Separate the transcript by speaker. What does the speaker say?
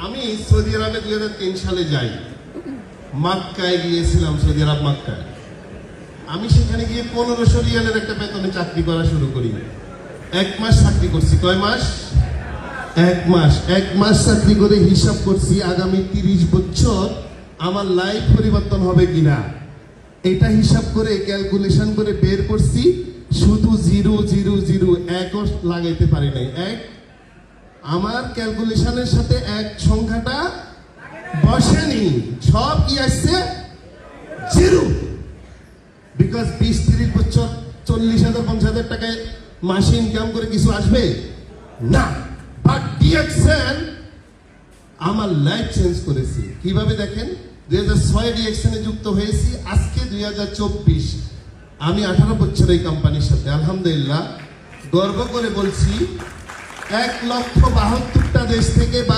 Speaker 1: আমি সৌদি আরবে 2003 সালে যাই, মক্কায় গিয়েছিলাম, সৌদি আরব মক্কায়। আমি সেখানে গিয়ে 1500 রিয়ালের একটা বেতনে চাকরি করা শুরু করি। 1 মাস চাকরি করছি। কয় মাস? 1 মাস। 1 মাস চাকরি করে হিসাব করছি আগামী 30 বছর আমার লাইফ পরিবর্তন হবে কিনা। এটা হিসাব করে ক্যালকুলেশন করে বের করছি, শুধু 000 একও লাগাইতে পারি নাই। আমার ক্যালকুলেশনের সাথে এক সংখ্যাটা বসেনি, সব কি আসছে? 0। বিকজ 20-30 বছর 40,000-50,000 টাকায় মাসে ইনকাম করে কিছু আসবে না। বাট ডিএক্সএন আমার লাইফ চেঞ্জ করেছে। কিভাবে দেখেন, 2006 ডিএক্সএনে যুক্ত হয়েছি, আজকে 2024। আমি 18 বছর এই কোম্পানির সাথে। আলহামদুলিল্লাহ, গর্ব করে বলছি 1,72,টা দেশ থেকে